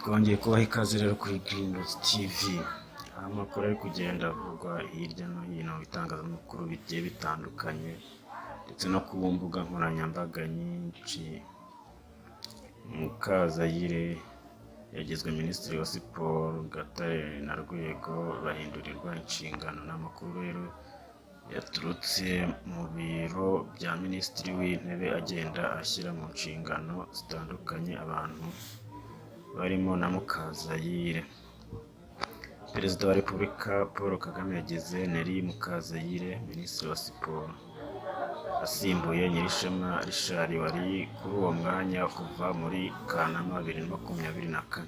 Twongeye kubaha ikaze rero kuri Green Rose TV, aho amakuru ari kugenda avugwa hirya no hino mu bitangazamakuru bigiye bitandukanye ndetse no ku mbuga nkoranyambaga nyinshi. Mukazayire yagizwe Minisitiri wa Siporo, Gatare na Rwego bahindurirwa inshingano. N'amakuru rero yaturutse mu biro bya Minisitiri w'Intebe agenda ashyira mu nshingano zitandukanye abantu barimo na Mukazayire. Perezida wa Repubulika Paul Kagame yagize Neri Mukazayire Minisitiri wa Siporo, asimbuye Nyirishema Richard wari kuri uwo mwanya kuva muri Kanama 2024.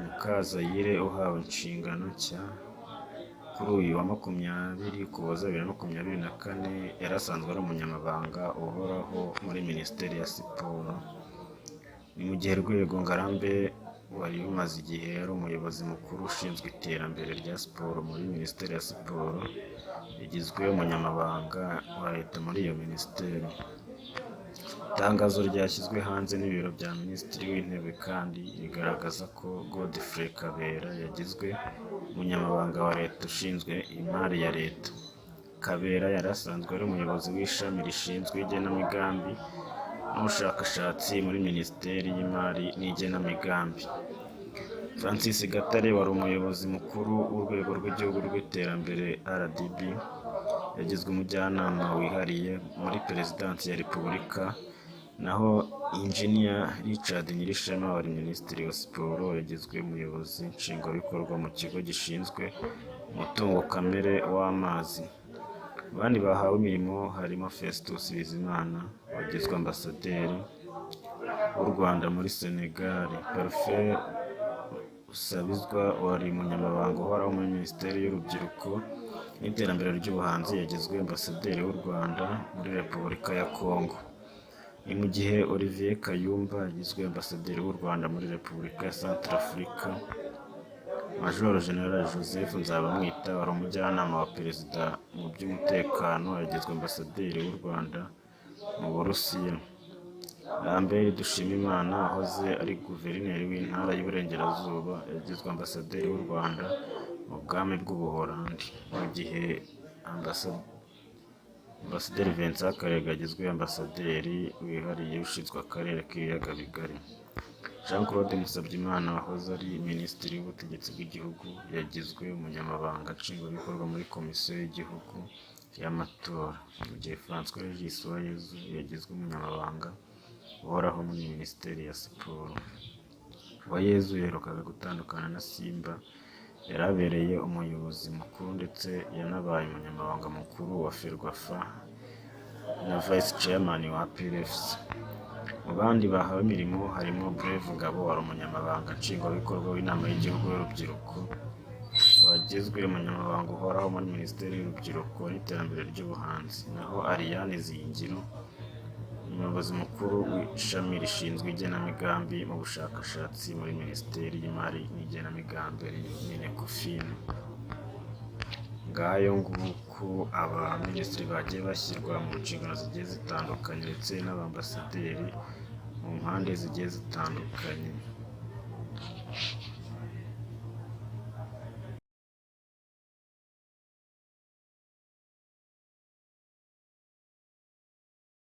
Mukazayire uhawe inshingano nshya kuri uyu wa 20 Ukuboza 2024 yari asanzwe ari umunyamabanga uhoraho muri Minisiteri ya Siporo. Ni mu gihe Rwego Ngarambe wari umaze igihe ari umuyobozi mukuru ushinzwe iterambere rya siporo muri Minisiteri ya Siporo yagizwe umunyamabanga wa leta muri iyo minisiteri. Itangazo ryashyizwe hanze n'ibiro bya Minisitiri w'Intebe kandi rigaragaza ko Godfrey Kabera yagizwe umunyamabanga wa leta ushinzwe imari ya leta. Kabera yari asanzwe ari umuyobozi w'ishami rishinzwe igenamigambi n'ubushakashatsi muri Minisiteri y'Imari n'Igenamigambi. Francis Gatare wari umuyobozi mukuru w'urwego rw'igihugu rw'iterambere RDB yagizwe umujyanama wihariye muri Perezidansi ya Repubulika, naho Engineer Richard Nyirishema wari Minisitiri wa Siporo yagizwe umuyobozi nshingwabikorwa mu kigo gishinzwe umutungo kamere w'amazi. Abandi bahawe imirimo harimo Festus Bizimana wagizwe ambasaderi w'u Rwanda muri Senegal, Parfait Usabizwa wari umunyamabanga uhoraho muri Minisiteri y'Urubyiruko n'Iterambere ry'Ubuhanzi yagizwe ambasaderi w'u Rwanda muri Repubulika ya Congo. Ni mu gihe Olivier Kayumba yagizwe ambasaderi w'u Rwanda muri Repubulika ya Centrafrica. Major General Joseph Nzabamwita wari umujyanama wa Perezida mu by'umutekano yagizwe ambasaderi w'u Rwanda mu Burusiya. Lambert Dushimimana wahoze ari guverineri w'intara y'Iburengerazuba yagizwe ambasaderi w'u Rwanda mu bwami bw'Ubuholandi, mu gihe Ambasaderi Vincent Karega yagizwe ambasaderi wihariye ushinzwe akarere k'ibiyaga bigari. Jean Claude Musabyimana wahoze ari Minisitiri w'Ubutegetsi bw'Igihugu yagizwe umunyamabanga nshingwabikorwa muri Komisiyo y'Igihugu y'Amatora, mu gihe François Regis Uwayezu yagizwe umunyamabanga uhoraho muri Minisiteri ya Siporo. Uwayezu yaherukaga gutandukana na Simba yari abereye umuyobozi mukuru ndetse yanabaye umunyamabanga mukuru wa Ferwafa na Vice Chairman wa PRFC. Mu bandi bahawe imirimo harimo Brave Ngabo wari umunyamabanga nshingwabikorwa w'inama y'igihugu y'urubyiruko wagizwe umunyamabanga uhoraho muri Minisiteri y'Urubyiruko n'Iterambere ry'Ubuhanzi, naho Ariane Zingiro umuyobozi mukuru w'ishami rishinzwe igenamigambi mu bushakashatsi muri Minisiteri y'Imari n'Igenamigambi Minecofin. Ngayo nguko abaminisitiri bagiye bashyirwa mu nshingano zigiye zitandukanye ndetse n'abambasaderi mu mpande zigiye zitandukanye.